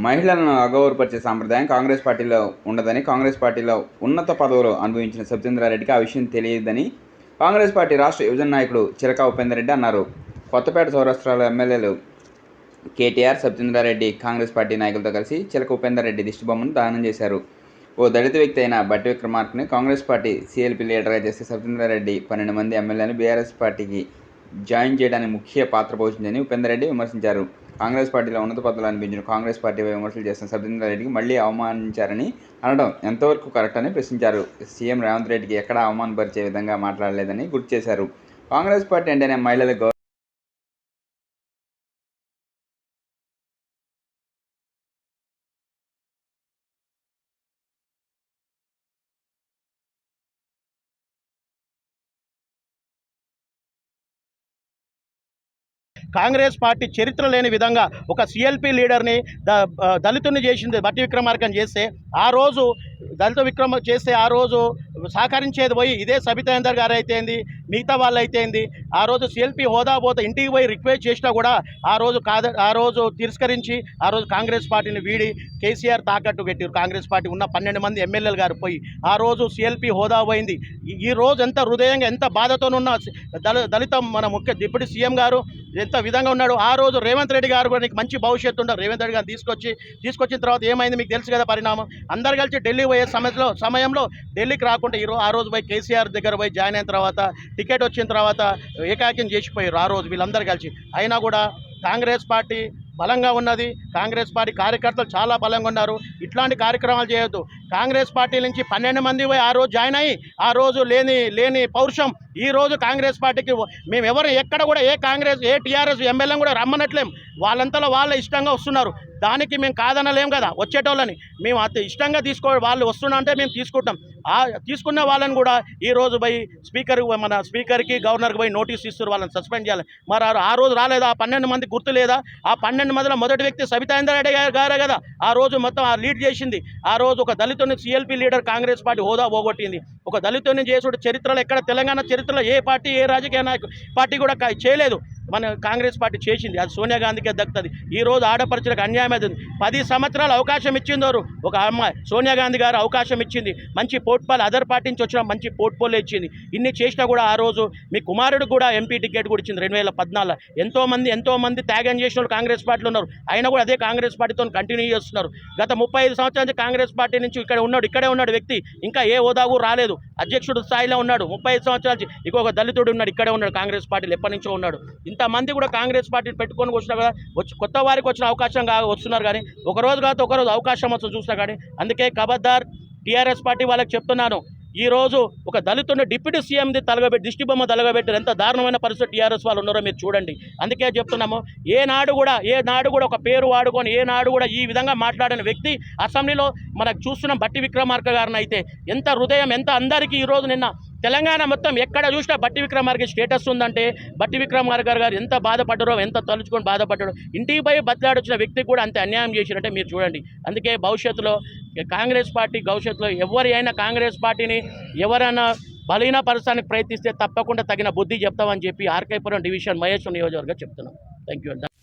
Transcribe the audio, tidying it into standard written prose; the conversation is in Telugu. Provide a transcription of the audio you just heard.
మహిళలను అగౌరవపరిచే సాంప్రదాయం కాంగ్రెస్ పార్టీలో ఉండదని, కాంగ్రెస్ పార్టీలో ఉన్నత పదవులు అనుభవించిన సబితేంద్రారెడ్డికి ఆ విషయం తెలియదని కాంగ్రెస్ పార్టీ రాష్ట్ర యువజన నాయకుడు చిలకా ఉపేందర్ రెడ్డి అన్నారు. కొత్తపేట చౌరస్తాలో ఎమ్మెల్యేలు కేటీఆర్, సబితేంద్రారెడ్డి కాంగ్రెస్ పార్టీ నాయకులతో కలిసి చిలక ఉపేందర్ రెడ్డి దిష్టిబొమ్మను దహనం చేశారు. ఓ దళిత వ్యక్తి అయిన బట్టి విక్రమార్కని కాంగ్రెస్ పార్టీ సీఎల్పీ లీడర్గా చేసే సబితేంద్రారెడ్డి 12 మంది ఎమ్మెల్యేలను బీఆర్ఎస్ పార్టీకి జాయిన్ చేయడానికి ముఖ్య పాత్ర పోషించిందని ఉపేందర్ రెడ్డి విమర్శించారు. కాంగ్రెస్ పార్టీలో ఉన్నత పదవులు అనిపించిన కాంగ్రెస్ పార్టీపై విమర్శలు చేస్తున్న సబితేంద్రారెడ్డికి మళ్లీ అవమానించారని అనడం ఎంతవరకు కరెక్ట్ అని ప్రశ్నించారు. సీఎం రేవంత్ రెడ్డికి ఎక్కడా అవమానపరిచే విధంగా మాట్లాడలేదని గుర్తు చేశారు. కాంగ్రెస్ పార్టీ అంటేనే మహిళల కాంగ్రెస్ పార్టీ చరిత్ర లేని విధంగా ఒక సిఎల్పి లీడర్ని దళితుని చేసింది బట్టి విక్రమార్కని చేస్తే ఆ రోజు ఆ రోజు సహకరించేది పోయి ఇదే సబితేందర్ గారు అయితేంది, మిగతా వాళ్ళు అయితేంది, ఆ రోజు సిఎల్పి హోదా పోతే ఇంటికి పోయి రిక్వెస్ట్ చేసినా కూడా ఆ రోజు తిరస్కరించి ఆ రోజు కాంగ్రెస్ పార్టీని వీడి కేసీఆర్ తాకట్టు పెట్టారు. కాంగ్రెస్ పార్టీ ఉన్న 12 మంది ఎమ్మెల్యేలు గారు పోయి ఆ రోజు సిఎల్పి హోదా పోయింది. ఈ రోజు ఎంత హృదయంగా ఎంత బాధతోనున్న దళిత మన ముఖ్య డిప్యూటీ సీఎం గారు ఎంత విధంగా ఉన్నాడు. ఆ రోజు రేవంత్ రెడ్డి గారు కూడా నీకు మంచి భవిష్యత్తు ఉండదు. రేవంత్ రెడ్డి గారిని తీసుకొచ్చిన తర్వాత ఏమైంది మీకు తెలుసు కదా పరిణామం. అందరు కలిసి ఢిల్లీ పోయే సమయంలో ఢిల్లీకి రాకుండా ఆ రోజు పోయి కేసీఆర్ దగ్గర పోయి జాయిన్ అయిన తర్వాత టికెట్ వచ్చిన తర్వాత ఏకాకిం చేసిపోయారు. ఆ రోజు వీళ్ళందరూ కలిసి అయినా కూడా కాంగ్రెస్ పార్టీ బలంగా ఉన్నది. కాంగ్రెస్ పార్టీ కార్యకర్తలు చాలా బలంగా ఉన్నారు. ఇట్లాంటి కార్యక్రమాలు చేయొద్దు. కాంగ్రెస్ పార్టీ నుంచి 12 మంది పోయి ఆ రోజు జాయిన్ అయ్యి ఆ రోజు లేని పౌరుషం ఈ రోజు కాంగ్రెస్ పార్టీకి మేము ఎవరు ఎక్కడ కూడా ఏ టీఆర్ఎస్ ఎమ్మెల్యేని కూడా రమ్మనట్లేం. వాళ్ళంతలో వాళ్ళ ఇష్టంగా వస్తున్నారు. దానికి మేము కాదనలేం కదా. వచ్చేటోళ్ళని మేము అంత ఇష్టంగా వాళ్ళు వస్తున్నా అంటే మేము తీసుకుంటాం. తీసుకున్న వాళ్ళని కూడా ఈరోజు పోయి మన స్పీకర్కి గవర్నర్కి పోయి నోటీస్ ఇస్తారు, వాళ్ళని సస్పెండ్ చేయాలి. మరి ఆ రోజు రాలేదా? ఆ 12 మంది గుర్తు లేదా? ఆ 12 మందిలో మొదటి వ్యక్తి సబితేందర్ గారే కదా ఆ రోజు మొత్తం లీడ్ చేసింది. ఆ రోజు ఒక దళితుని సిఎల్పి లీడర్ కాంగ్రెస్ పార్టీ హోదా పోగొట్టింది. ఒక దళితుని చేసుడు చరిత్రలో ఎక్కడ తెలంగాణ చరిత్రలో ఏ పార్టీ ఏ రాజకీయ పార్టీ కూడా చేయలేదు. మన కాంగ్రెస్ పార్టీ చేసింది. అది సోనియా గాంధీకే దక్కుతుంది. ఈరోజు ఆడపడుచులకు అన్యాయం అవుతుంది. 10 సంవత్సరాలు అవకాశం ఇచ్చిందోరు ఒక అమ్మాయి సోనియా గాంధీ గారు అవకాశం ఇచ్చింది. మంచి పోర్ట్ఫోలియో అదర్ పార్టీ నుంచి వచ్చిన మంచి పోర్ట్ఫోలియో ఇచ్చింది. ఇన్ని చేసినా కూడా ఆ రోజు మీ కుమారుడు కూడా ఎంపీ టికెట్ కూడా ఇచ్చింది 2014. ఎంతోమంది త్యాగం చేసిన వాళ్ళు కాంగ్రెస్ పార్టీలో ఉన్నారు. అయినా కూడా అదే కాంగ్రెస్ పార్టీతో కంటిన్యూ చేస్తున్నారు. గత 35 సంవత్సరాల నుంచి కాంగ్రెస్ పార్టీ నుంచి ఇక్కడే ఉన్నాడు వ్యక్తి. ఇంకా ఏ హోదాకు రాలేదు. అధ్యక్షుడు స్థాయిలో ఉన్నాడు. 35 సంవత్సరాల నుంచి ఇంకొక దళితుడు ఉన్నాడు, ఇక్కడే ఉన్నాడు. కాంగ్రెస్ పార్టీలు ఎప్పటి నుంచో ఉన్నాడు. ఇంతమంది కూడా కాంగ్రెస్ పార్టీని పెట్టుకొని వచ్చినా కదా కొత్త వారికి వచ్చిన అవకాశం వస్తున్నారు. కానీ ఒకరోజు కాదు ఒకరోజు అవకాశం వస్తుంది చూసినా కానీ. అందుకే ఖబర్దార్ టీఆర్ఎస్ పార్టీ వాళ్ళకి చెప్తున్నాను, ఈరోజు ఒక దళితుని డిప్యూటీ సీఎంది దిష్టిబొమ్మ తలగబెట్టారు. ఎంత దారుణమైన పరిస్థితి టీఆర్ఎస్ వాళ్ళు ఉన్నారో మీరు చూడండి. అందుకే చెప్తున్నాము, ఏనాడు కూడా ఒక పేరు వాడుకొని ఏనాడు కూడా ఈ విధంగా మాట్లాడిన వ్యక్తి అసెంబ్లీలో మనకు చూస్తున్నాం. బట్టి విక్రమార్క గారిని అయితే ఎంత హృదయం ఎంత అందరికీ ఈరోజు నిన్న తెలంగాణ మొత్తం ఎక్కడ చూసినా బట్టి విక్రమార్క స్టేటస్ ఉందంటే బట్టి విక్రమార్క గారు ఎంత బాధపడ్డారో, ఎంత తలుచుకొని బాధపడ్డారో. ఇంటికి పోయి బతిలాడొచ్చిన వ్యక్తికి కూడా అంత అన్యాయం చేసినట్టే మీరు చూడండి. అందుకే భవిష్యత్తులో కాంగ్రెస్ పార్టీ ఎవరి అయినా కాంగ్రెస్ పార్టీని ఎవరైనా బలహీనపరచడానికి ప్రయత్నిస్తే తప్పకుండా తగిన బుద్ధి చెప్తామని చెప్పి ఆర్కేపురం డివిజన్ మహేశ్వరం నియోజకవర్గం చెప్తున్నాం. Thank you.